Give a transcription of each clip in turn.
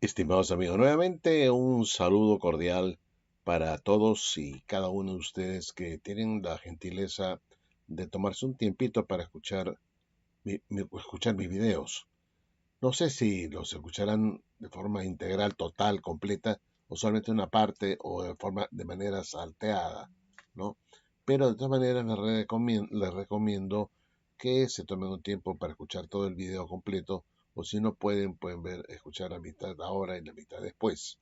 Estimados amigos, nuevamente un saludo cordial para todos y cada uno de ustedes que tienen la gentileza de tomarse un tiempito para escuchar, escuchar mis videos. No sé si los escucharán de forma integral, total, completa, o solamente una parte o de manera salteada, ¿no? Pero de todas maneras les recomiendo que se tomen un tiempo para escuchar todo el video completo, o si no pueden escuchar la mitad ahora y la mitad después.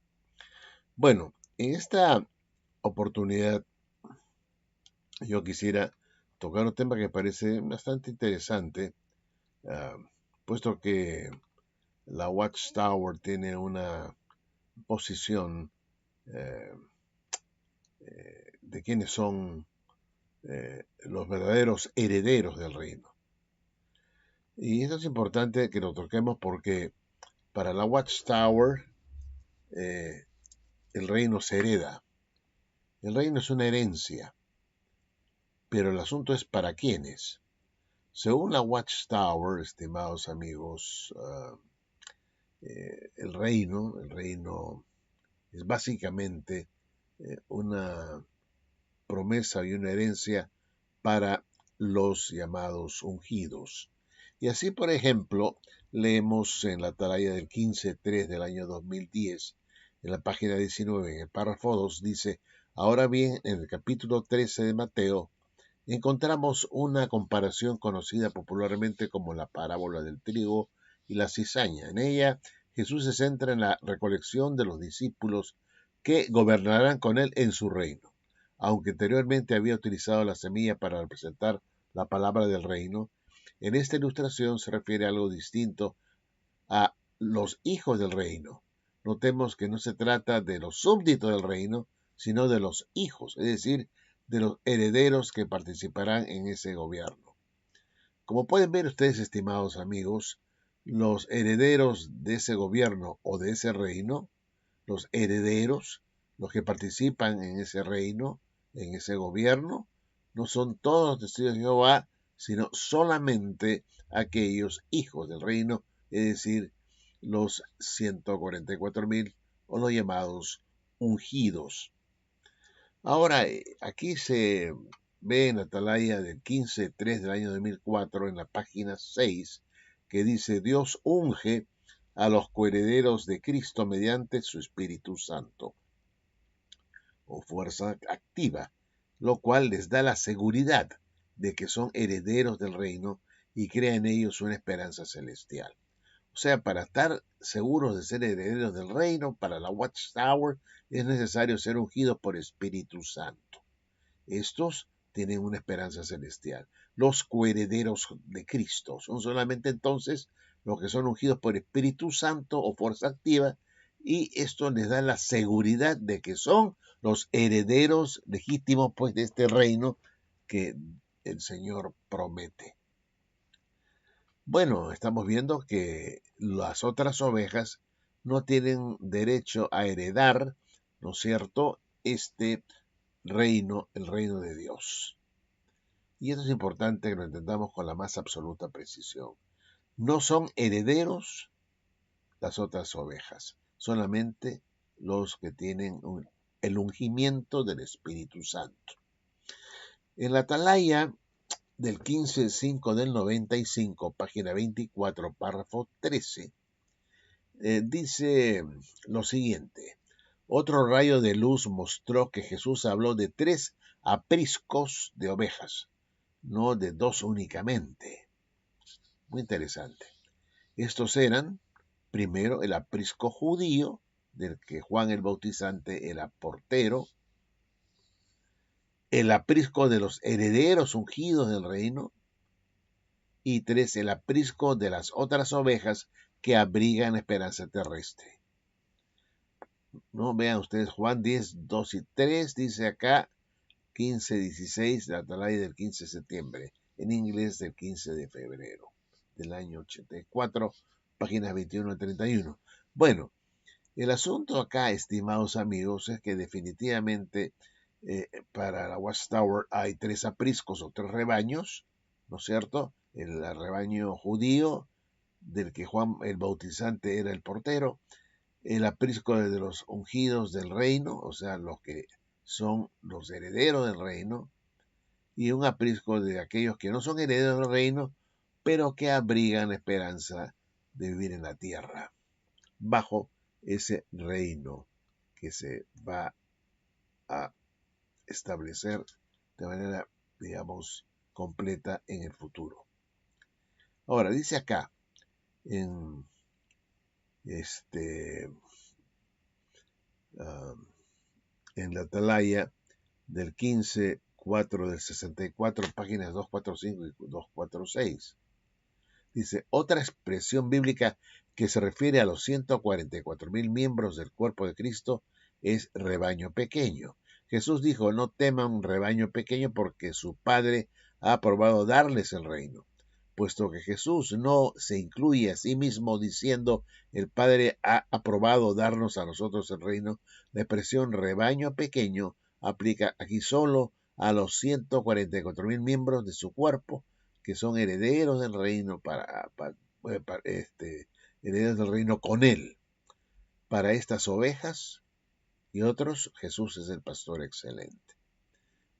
Bueno, en esta oportunidad yo quisiera tocar un tema que me parece bastante interesante, ah, puesto que la Watchtower tiene una posición eh, de quiénes son los verdaderos herederos del reino. Y esto es importante que lo toquemos porque para la Watchtower eh, el reino se hereda. El reino es una herencia, pero el asunto es para quiénes. Según la Watchtower, estimados amigos, el reino es básicamente una promesa y una herencia para los llamados ungidos. Y así, por ejemplo, leemos en la atalaya del 15.3 del año 2010, en la página 19, en el párrafo 2, dice: ahora bien, en el capítulo 13 de Mateo, encontramos una comparación conocida popularmente como la parábola del trigo y la cizaña. En ella, Jesús se centra en la recolección de los discípulos que gobernarán con él en su reino. Aunque anteriormente había utilizado la semilla para representar la palabra del reino, en esta ilustración se refiere a algo distinto, a los hijos del reino. Notemos que no se trata de los súbditos del reino, sino de los hijos, es decir, de los herederos que participarán en ese gobierno. Como pueden ver ustedes, estimados amigos, los herederos de ese gobierno o de ese reino, los herederos, los que participan en ese reino, en ese gobierno, no son todos los testigos de Jehová, sino solamente aquellos hijos del reino, es decir, los 144,000 o los llamados ungidos. Ahora, aquí se ve en Atalaya del 15.3 del año 2004, en la página 6, que dice: Dios unge a los coherederos de Cristo mediante su Espíritu Santo, o fuerza activa, lo cual les da la seguridad de que son herederos del reino y crea en ellos una esperanza celestial. O sea, para estar seguros de ser herederos del reino, para la Watchtower, es necesario ser ungidos por Espíritu Santo. Estos tienen una esperanza celestial. Los coherederos de Cristo son solamente entonces los que son ungidos por Espíritu Santo o fuerza activa, y esto les da la seguridad de que son los herederos legítimos pues de este reino que el Señor promete. Bueno, estamos viendo que las otras ovejas no tienen derecho a heredar, ¿no es cierto?, este reino, el reino de Dios. Y esto es importante que lo entendamos con la más absoluta precisión. No son herederos las otras ovejas, solamente los que tienen el ungimiento del Espíritu Santo. En la atalaya del 15.5 del 95, página 24, párrafo 13, dice lo siguiente: otro rayo de luz mostró que Jesús habló de 3 apriscos de ovejas, no de 2 únicamente. Muy interesante. Estos eran, primero, el aprisco judío, del que Juan el Bautizante era portero; el aprisco de los herederos ungidos del reino; y 3, el aprisco de las otras ovejas que abrigan esperanza terrestre. ¿No? Vean ustedes, Juan 10, 2 y 3, dice acá 15:16, la atalaya del 15 de septiembre, en inglés del 15 de febrero del año 84, páginas 21 a 31. Bueno, el asunto acá, estimados amigos, es que definitivamente para la Watchtower hay 3 apriscos o 3 rebaños, ¿no es cierto? El rebaño judío, del que Juan el Bautizante era el portero; el aprisco de los ungidos del reino, o sea, los que son los herederos del reino, y un aprisco de aquellos que no son herederos del reino, pero que abrigan la esperanza de vivir en la tierra, bajo ese reino que se va a establecer de manera, digamos, completa en el futuro. Ahora, dice acá, en en la Atalaya del 15.4 del 64, páginas 245 y 246. Dice, otra expresión bíblica que se refiere a los 144,000 miembros del cuerpo de Cristo es rebaño pequeño. Jesús dijo, no teman un rebaño pequeño porque su Padre ha aprobado darles el reino. Puesto que Jesús no se incluye a sí mismo diciendo, el Padre ha aprobado darnos a nosotros el reino, la expresión rebaño pequeño aplica aquí solo a los 144,000 miembros de su cuerpo, que son herederos del reino herederos del reino con él. Para estas ovejas y otros, Jesús es el pastor excelente.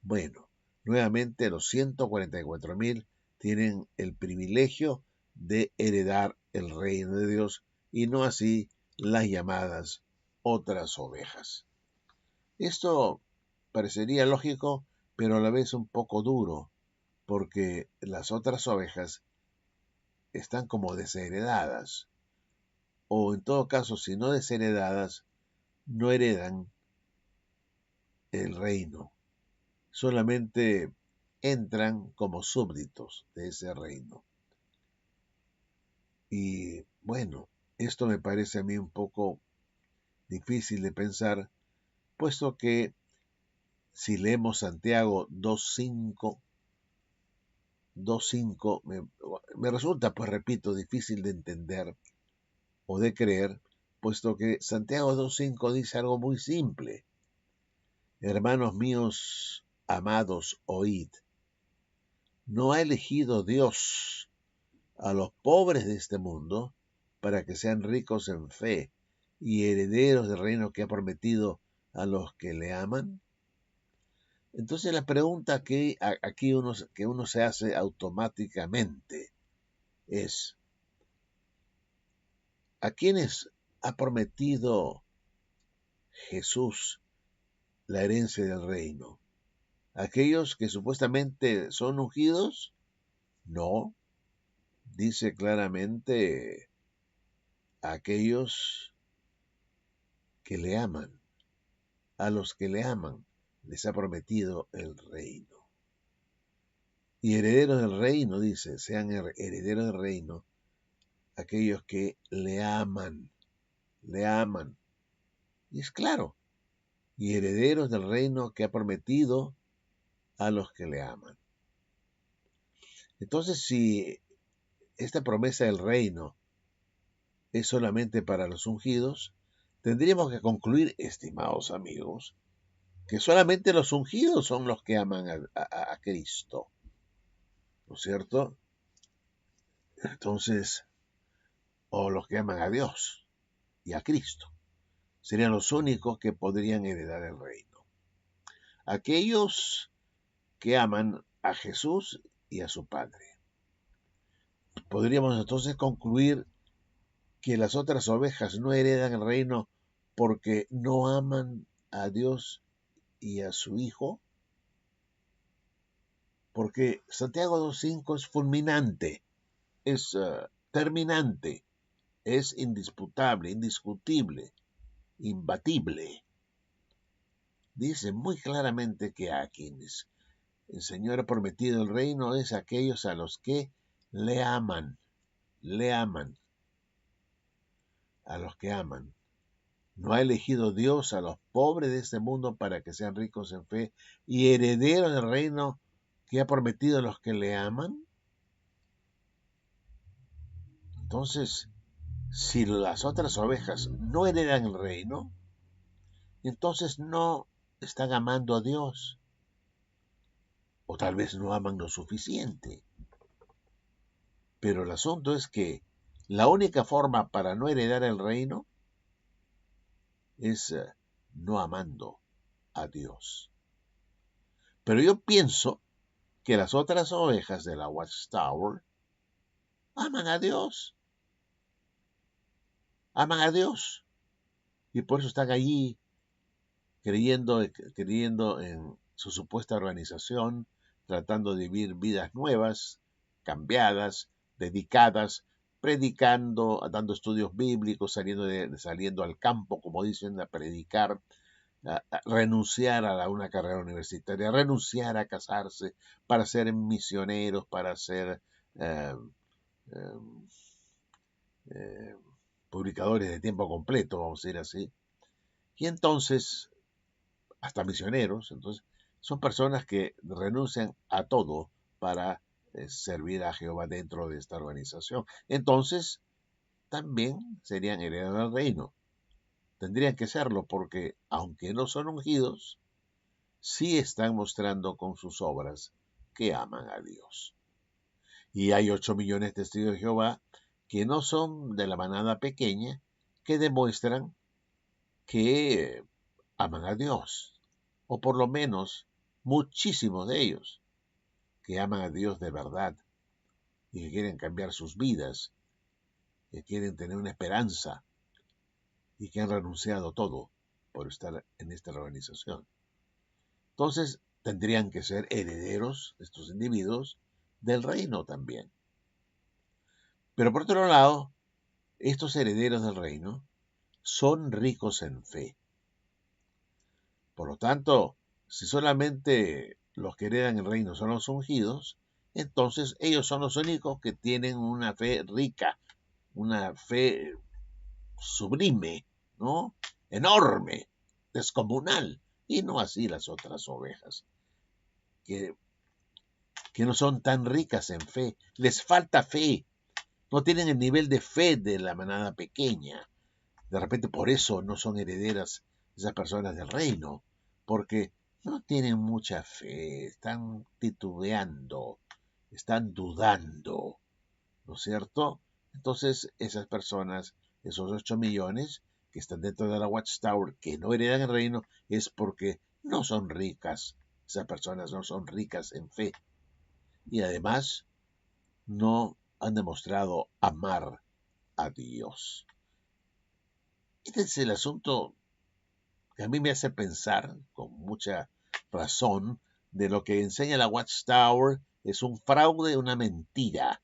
Bueno, nuevamente los 144,000 tienen el privilegio de heredar el reino de Dios y no así las llamadas otras ovejas. Esto parecería lógico, pero a la vez un poco duro, porque las otras ovejas están como desheredadas, o en todo caso, si no desheredadas, no heredan el reino, solamente entran como súbditos de ese reino. Y bueno, esto me parece a mí un poco difícil de pensar, puesto que si leemos Santiago 2.5, me resulta, pues repito, difícil de entender o de creer, puesto que Santiago 2.5 dice algo muy simple. Hermanos míos, amados, oíd. ¿No ha elegido Dios a los pobres de este mundo para que sean ricos en fe y herederos del reino que ha prometido a los que le aman? Entonces la pregunta que aquí uno se hace automáticamente es, ¿a quiénes ha prometido Jesús la herencia del reino? ¿Aquellos que supuestamente son ungidos? No, dice claramente a aquellos que le aman. A los que le aman les ha prometido el reino. Y herederos del reino, dice, sean herederos del reino aquellos que le aman. Y es claro, y herederos del reino que ha prometido a los que le aman. Entonces, si esta promesa del reino es solamente para los ungidos, tendríamos que concluir, estimados amigos, que solamente los ungidos son los que aman a Cristo, ¿no es cierto? Entonces, o los que aman a Dios y a Cristo, serían los únicos que podrían heredar el reino. Aquellos que aman a Jesús y a su Padre. Podríamos entonces concluir que las otras ovejas no heredan el reino porque no aman a Dios y a su Hijo, porque Santiago 2.5 es fulminante, es terminante, es indisputable, indiscutible, imbatible. Dice muy claramente que a quienes el Señor ha prometido el reino es a aquellos a los que le aman, a los que aman. ¿No ha elegido Dios a los pobres de este mundo para que sean ricos en fe y herederos del reino que ha prometido a los que le aman? Entonces, si las otras ovejas no heredan el reino, entonces no están amando a Dios, o tal vez no aman lo suficiente. Pero el asunto es que la única forma para no heredar el reino es no amando a Dios. Pero yo pienso que las otras ovejas de la Watchtower aman a Dios, aman a Dios, y por eso están allí creyendo en su supuesta organización, tratando de vivir vidas nuevas, cambiadas, dedicadas, predicando, dando estudios bíblicos, saliendo al campo, como dicen, a predicar, a renunciar a una carrera universitaria, renunciar a casarse para ser misioneros, para ser eh, eh, eh, publicadores de tiempo completo, vamos a decir así. Y entonces hasta misioneros. Entonces, son personas que renuncian a todo para servir a Jehová dentro de esta organización. Entonces, también serían herederos del reino. Tendrían que serlo porque, aunque no son ungidos, sí están mostrando con sus obras que aman a Dios. Y hay 8 millones de testigos de Jehová que no son de la manada pequeña, que demuestran que aman a Dios, o por lo menos muchísimos de ellos, que aman a Dios de verdad y que quieren cambiar sus vidas, que quieren tener una esperanza y que han renunciado a todo por estar en esta organización. Entonces, tendrían que ser herederos, estos individuos, del reino también. Pero por otro lado, estos herederos del reino son ricos en fe. Por lo tanto, si solamente los que heredan el reino son los ungidos, entonces ellos son los únicos que tienen una fe rica, una fe sublime, ¿no? Enorme, descomunal, y no así las otras ovejas, que, que no son tan ricas en fe, les falta fe, no tienen el nivel de fe de la manada pequeña. De repente por eso no son herederas esas personas del reino, porque no tienen mucha fe, están titubeando, están dudando, ¿no es cierto? Entonces esas personas, esos 8 millones que están dentro de la Watchtower, que no heredan el reino, es porque no son ricas, esas personas no son ricas en fe. Y además no han demostrado amar a Dios. Este es el asunto que a mí me hace pensar, con mucha razón, de lo que enseña la Watchtower es un fraude, una mentira.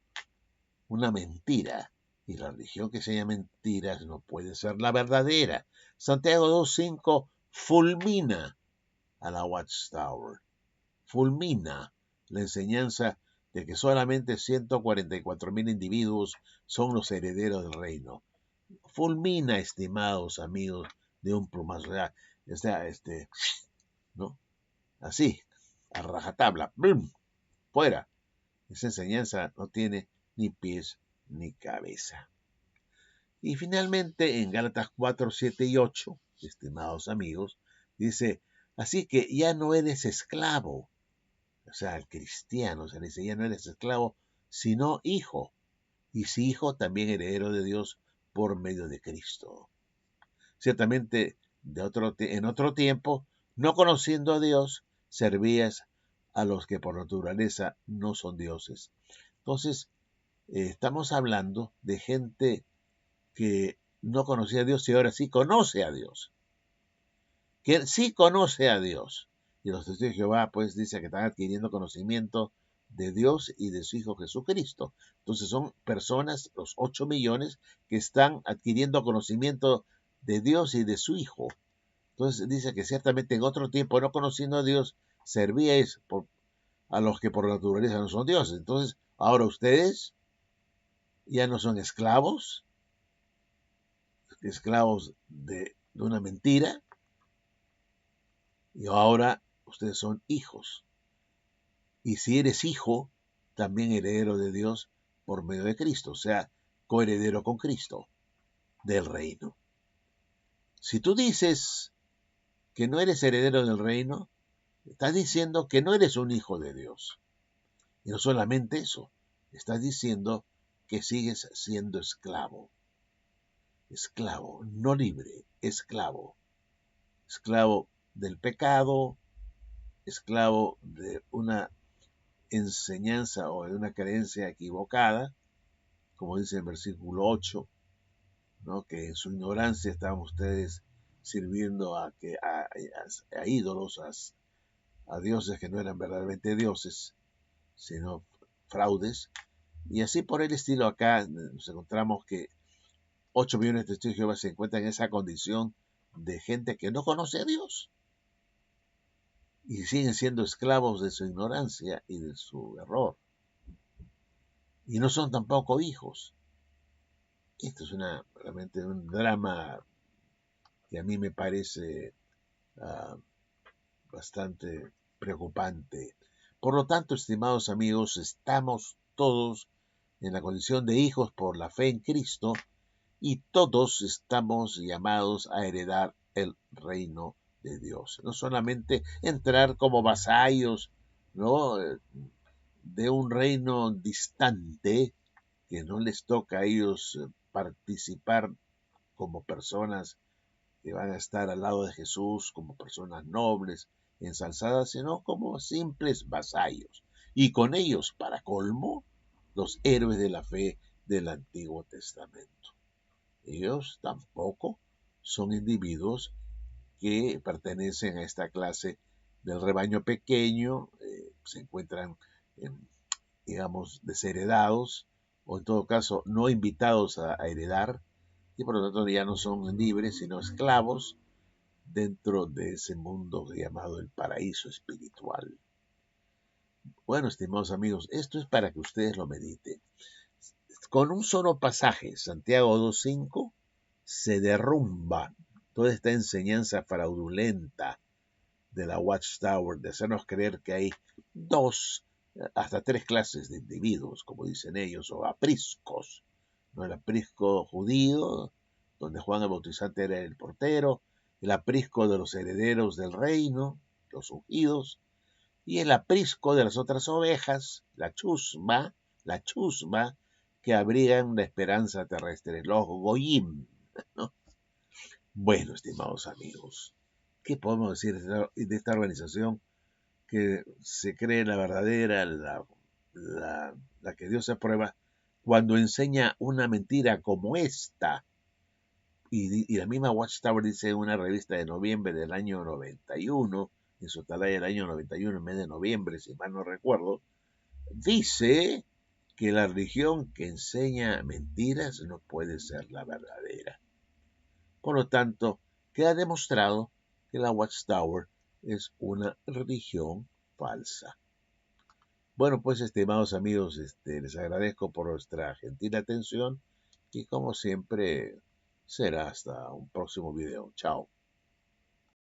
Una mentira. Y la religión que enseña mentiras no puede ser la verdadera. Santiago 2.5 fulmina a la Watchtower. Fulmina la enseñanza de que solamente 144.000 individuos son los herederos del reino. Fulmina, estimados amigos, de un plumazo. O sea, ¿no? Así, a rajatabla, ¡blum! Fuera. Esa enseñanza no tiene ni pies ni cabeza. Y finalmente, en Gálatas 4, 7 y 8, estimados amigos, dice, así que ya no eres esclavo, o sea, el cristiano, se le dice, ya no eres esclavo, sino hijo, y si hijo, también heredero de Dios por medio de Cristo. Ciertamente, en otro tiempo, no conociendo a Dios, servías a los que por naturaleza no son dioses. Entonces, estamos hablando de gente que no conocía a Dios y ahora sí conoce a Dios. Que sí conoce a Dios. Y los testigos de Jehová, pues, dice que están adquiriendo conocimiento de Dios y de su Hijo Jesucristo. Entonces son personas, los 8 millones, que están adquiriendo conocimiento de Dios y de su Hijo. Entonces dice que ciertamente en otro tiempo, no conociendo a Dios, servíais a los que por naturaleza no son dioses. Entonces, ahora ustedes ya no son esclavos de una mentira, y ahora ustedes son hijos. Y si eres hijo, también heredero de Dios por medio de Cristo, o sea, coheredero con Cristo del reino. Si tú dices que no eres heredero del reino, estás diciendo que no eres un hijo de Dios. Y no solamente eso, estás diciendo que sigues siendo esclavo. Esclavo, no libre, esclavo. esclavo del pecado, esclavo de una enseñanza o de una creencia equivocada, como dice el versículo 8, ¿no? Que en su ignorancia estaban ustedes sirviendo a ídolos, a dioses que no eran verdaderamente dioses, sino fraudes. Y así por el estilo acá nos encontramos que 8 millones de testigos de Jehová se encuentran en esa condición de gente que no conoce a Dios y siguen siendo esclavos de su ignorancia y de su error. Y no son tampoco hijos. Esto es realmente un drama que a mí me parece uh, bastante preocupante. Por lo tanto, estimados amigos, estamos todos en la condición de hijos por la fe en Cristo y todos estamos llamados a heredar el reino de Dios. No solamente entrar como vasallos, ¿no? De un reino distante que no les toca a ellos participar como personas que van a estar al lado de Jesús, como personas nobles, ensalzadas, sino como simples vasallos. Y con ellos, para colmo, los héroes de la fe del Antiguo Testamento. Ellos tampoco son individuos que pertenecen a esta clase del rebaño pequeño, se encuentran, digamos, desheredados, o en todo caso no invitados a heredar, y por lo tanto ya no son libres, sino esclavos dentro de ese mundo llamado el paraíso espiritual. Bueno, estimados amigos, esto es para que ustedes lo mediten. Con un solo pasaje, Santiago 2.5, se derrumba toda esta enseñanza fraudulenta de la Watchtower, de hacernos creer que hay dos, hasta tres clases de individuos, como dicen ellos, o apriscos, ¿no? El aprisco judío, donde Juan el Bautizante era el portero, el aprisco de los herederos del reino, los ungidos, y el aprisco de las otras ovejas, la chusma, que abrigan la esperanza terrestre, los goyim, ¿no? Bueno, estimados amigos, ¿qué podemos decir de esta organización que se cree la verdadera, la que Dios aprueba, cuando enseña una mentira como esta? Y la misma Watchtower dice en una revista de noviembre del año 91, en su atalaya del año 91, en mes de noviembre, si mal no recuerdo, dice que la religión que enseña mentiras no puede ser la verdadera. Por lo tanto, queda demostrado que la Watchtower es una religión falsa. Bueno, pues, estimados amigos, les agradezco por vuestra gentil atención y como siempre será hasta un próximo video. Chao.